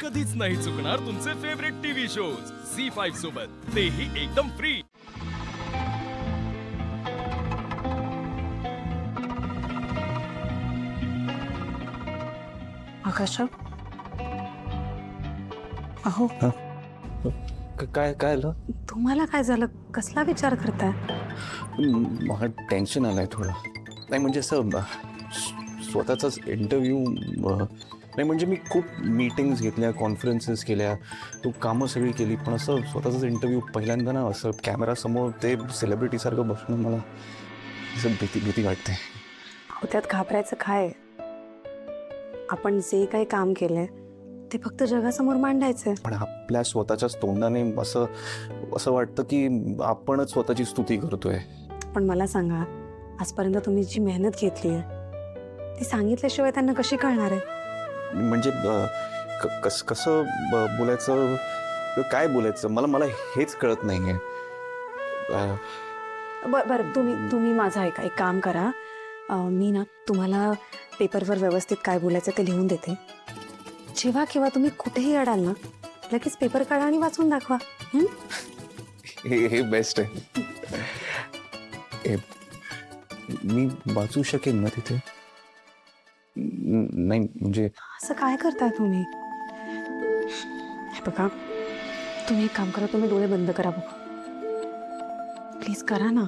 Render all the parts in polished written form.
कधीच नाही चुकणार तुमचे फेवरेट टीव्ही शोज झी5 सोबत, तेही एकदम फ्री। आकाश, अहो काय काय आलं? तुम्हाला काय झालं? कसला विचार करताय? मला टेन्शन आलंय थोडं. नाही म्हणजे असं स्वतःचाच इंटरव्ह्यू नाही, म्हणजे मी खूप मीटिंग्स घेतल्या, कॉन्फरन्सेस केल्या, तो कामं सगळी केली, पण असं स्वतःचाच इंटरव्ह्यू पहिल्यांदा ना असं कॅमेरासमोर ते सेलिब्रिटीसारखं बसणं मला असं भीती वाटते. अहो त्यात घाबरायचं काय? आपण जे काही काम केलंय ते फक्त जगासमोर मांडायचंय. पण आपल्या स्वतःच्याच तोंडाने असं असं वाटतं की आपणच स्वतःची स्तुती करतोय. पण मला सांगा, आजपर्यंत तुम्ही जी मेहनत घेतली आहे ती सांगितल्याशिवाय त्यांना कशी कळणार आहे? म्हणजे कसं बोलायचं, काय बोलायचं, मला हेच कळत नाहीये. बरं, तुम्ही माझं ऐका, एक काम करा, मी ना तुम्हाला पेपरवर व्यवस्थित काय बोलायचं ते लिहून देते. जेव्हा केव्हा तुम्ही कुठेही अडाल ना, लगेच पेपर काढा आणि वाचून दाखवा. हे बेस्ट आहे. मी वाचू शकेन ना तिथे? नाही म्हणजे असं काय करताय तुम्ही? हे बघा, तुम्ही एक काम करा, तुम्ही डोळे बंद करा बघा, प्लीज करा ना.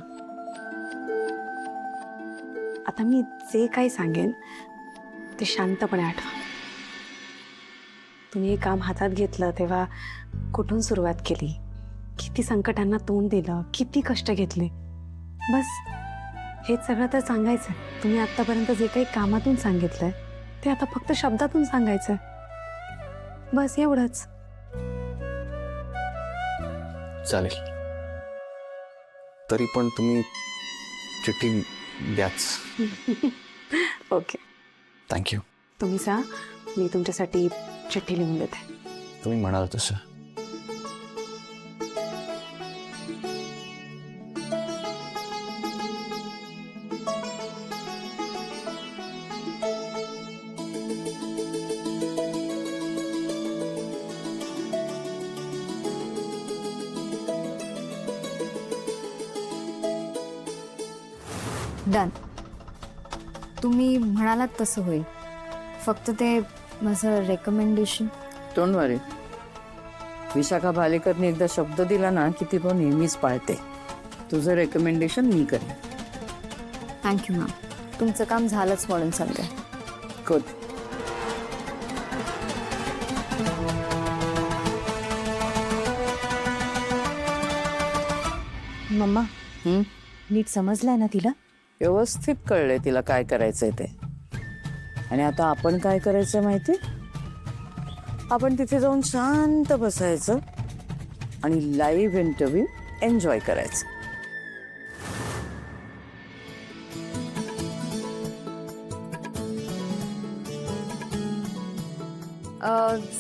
आता मी जे काही सांगेन ते शांतपणे आठवा. तुम्ही हे काम हातात घेतलं तेव्हा कुठून सुरुवात केली, किती संकटांना तोंड दिलं, किती कष्ट घेतले, बस हेच सगळं तर सांगायचं. तुम्ही आतापर्यंत जे काही कामातून सांगितलंय ते आता फक्त शब्दातून सांगायचंय, बस एवढंच. चालेल. तरी पण तुम्ही चिठ्ठी द्याच. Okay, thank you. तुम्ही सा, मी तुमच्यासाठी चिठ्ठी लिहून देते. तुम्ही म्हणाल तसं. डन. तुम्ही म्हणालात तसं होईल. फक्त ते माझं रेकमेंडेशन. डोंट वरी. विशाखा भालेकरने एकदा शब्द दिला ना की ती तो नेहमीच पाळते. तुझं रेकमेंडेशन मी करेन. Thank you ma'am. तुमचं काम झालंच म्हणून सांगा. गुड. मम्मा, नीट समजलंय ना तिला? व्यवस्थित कळलंय तिला काय करायचंय ते. आणि आता आपण काय करायचं माहिती? आपण तिथे जाऊन शांत बसायचं आणि लाईव्ह इंटरव्ह्यू एन्जॉय करायचं.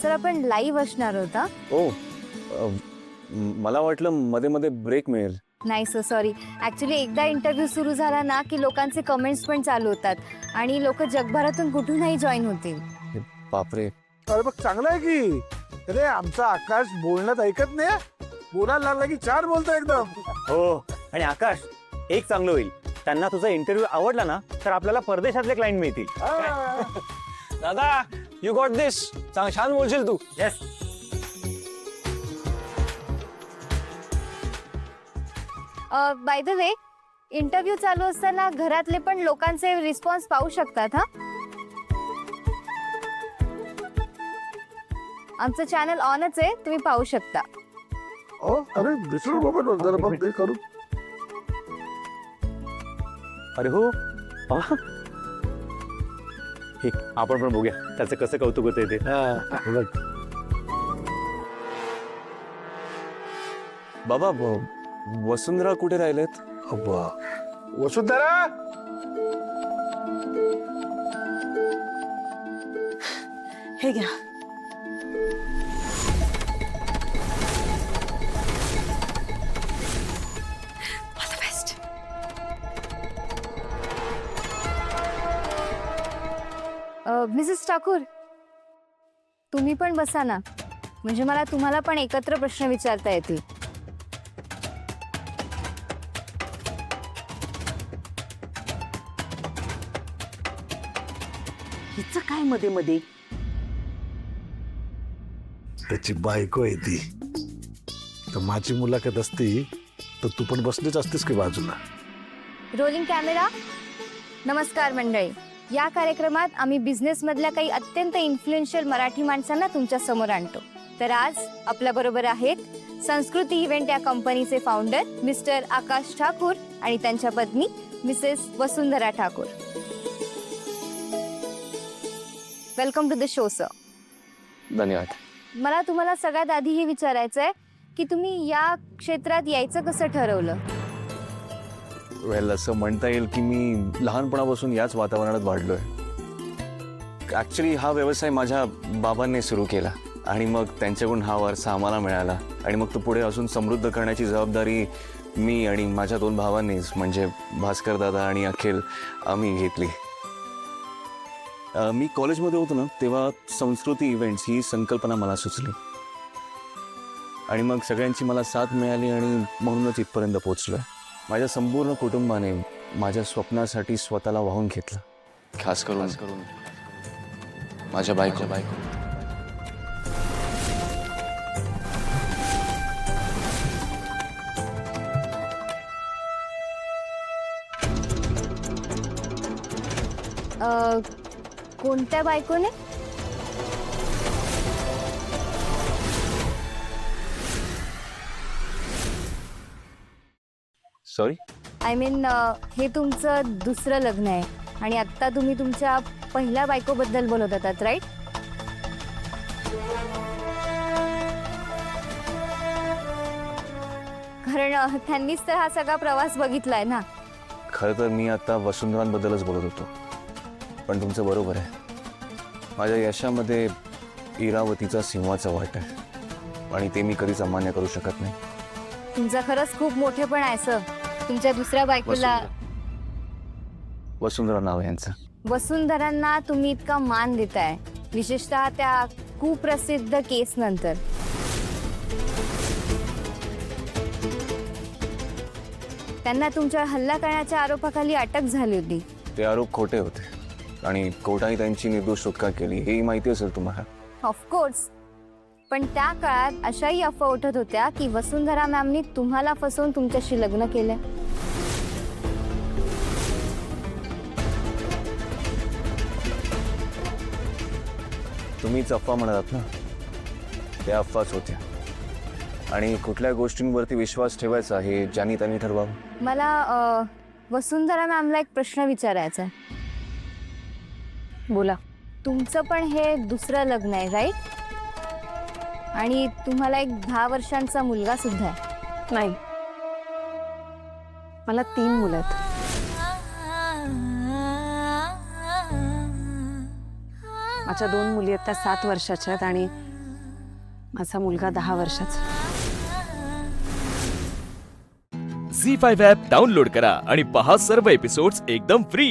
सर, आपण लाईव्ह असणार होता. ओ, मला वाटलं मध्ये मध्ये ब्रेक मिळेल. नाही सर, सॉरी. ॲक्च्युली एकदा इंटरव्ह्यू सुरू झाला ना की लोकांचे कमेंट्स पण चालू होतात आणि लोक जगभरातून कुठूनही जॉईन होतील. बापरे. अरे बघ, चांगलं आहे की. अरे आमचा आकाश बोलण्यात ऐकत नाही. बोलायला लागला की चार बोलतो एकदम. हो. आणि आकाश, एक चांगलं होईल, त्यांना तुझा इंटरव्ह्यू आवडला ना तर आपल्याला परदेशातले क्लायंट मिळतील. दादा, यू गॉट दिस. छान बोलशील तू. Yes. By the way, interview चालू असताना घरातले पण लोकांचे रिस्पॉन्स पाहू शकतात. हा, आमचं चॅनल ऑनच आहे, तुम्ही पाहू शकता. अरे विसरू नको जरा बघ ते करू. अरे हो. हे आपण पण बघूया त्याचं कसं कौतुक होतंय ते. बाबा, वसुंधरा कुठे राहिलेत? वसुंधरा, हे घ्या. All the best. Mrs Thakur, तुम्ही पण बसा ना, म्हणजे मला तुम्हाला पण एकत्र प्रश्न विचारता येतील. हिचं काय मध्ये मध्ये? त्याची बायको आहे ती. तर माझी मुलाखत असती तर तू पण बसलीच असतीस की बाजूला. Rolling camera. नमस्कार मंडळी. या कार्यक्रमात आम्ही बिझनेसमधल्या काही अत्यंत इन्फ्लुएन्शियल मराठी माणसांना तुमच्या समोर आणतो. तर आज आपल्या बरोबर आहेत संस्कृती इव्हेंट या कंपनीचे फाउंडर मिस्टर आकाश ठाकूर आणि त्यांच्या पत्नी Mrs Vasundhara Thakur. Welcome to the show sir. धन्यवाद. मला तुम्हाला सगळ्यात आधी हे विचारायचं आहे की तुम्ही या क्षेत्रात यायचं कसं ठरवलं? वेल, असं म्हणता येईल की मी लहानपणापासून याच वातावरणात वाढलोय. ॲक्च्युली हा व्यवसाय माझ्या बाबांनी सुरू केला आणि मग त्यांच्याकडून हा वारसा आम्हाला मिळाला आणि मग तो पुढे असून समृद्ध करण्याची जबाबदारी मी आणि माझ्या 2 भावांनीच, म्हणजे भास्कर दादा आणि अखिल, आम्ही घेतली. मी कॉलेजमध्ये होतो ना, तेव्हा संस्कृती इव्हेंट्स ही संकल्पना मला सुचली आणि मग सगळ्यांची मला साथ मिळाली आणि म्हणूनच इथपर्यंत पोहोचलो आहे. माझ्या संपूर्ण कुटुंबाने माझ्या स्वप्नासाठी स्वतःला वाहून घेतलं, खास करून माझ्या बायको. कोणत्या बायकोने? सॉरी? आय मीन हे तुमचं दुसरं लग्न आहे आणि आत्ता तुम्ही तुमच्या पहिल्या बायकोबद्दल बोलत होतात, राईट? कारण त्यांनीच तर हा सगळा प्रवास बघितलाय ना. खरं तर मी आता वसुंधरांबद्दलच बोलत होतो, पण तुमचं बरोबर आहे. माझ्या यशामध्ये इरावतीचा सिंहाचा वाटा आहे आणि ते मी कधीच अमान्य करू शकत नाही. तुमचा खरंच खूप मोठेपण आहे सर. तुमच्या दुसऱ्या बायकोला, वसुंधरा नाव आहे यांचं. वसुंधरांना तुम्ही इतका मान देताय, विशेषतः त्या कुप्रसिद्ध केस नंतर. त्यांना तुमच्यावर हल्ला करण्याच्या आरोपाखाली अटक झाली होती. ते आरोप खोटे होते आणि कोर्टाने त्यांची निर्दोष सुटका केली, हेही माहिती असेल तुम्हाला. ऑफकोर्स. पण त्या काळात अशाही अफवा उठत होत्या की वसुंधरा मॅमनी तुम्हाला फसवून तुमच्याशी लग्न केलं. तुम्हीच अफवा म्हणतात ना, त्या अफवाच होत्या आणि कुठल्या गोष्टींवरती विश्वास ठेवायचा हे ज्यांनी त्यांनी ठरवावं. मला वसुंधरा मॅमला एक प्रश्न विचारायचा आहे. बोला. तुमचं पण हे दुसरं लग्न आहे, राईट? आणि तुम्हाला एक 10 वर्षांचा मुलगा सुद्धा आहे. नाही, मला 3 मुलं आहेत. माझ्या 2 मुली आहेत, त्या 7 वर्षाच्या आहेत आणि माझा मुलगा 10 वर्षाचा. झी 5 ॲप डाउनलोड करा आणि पहा सर्व एपिसोड्स एकदम फ्री.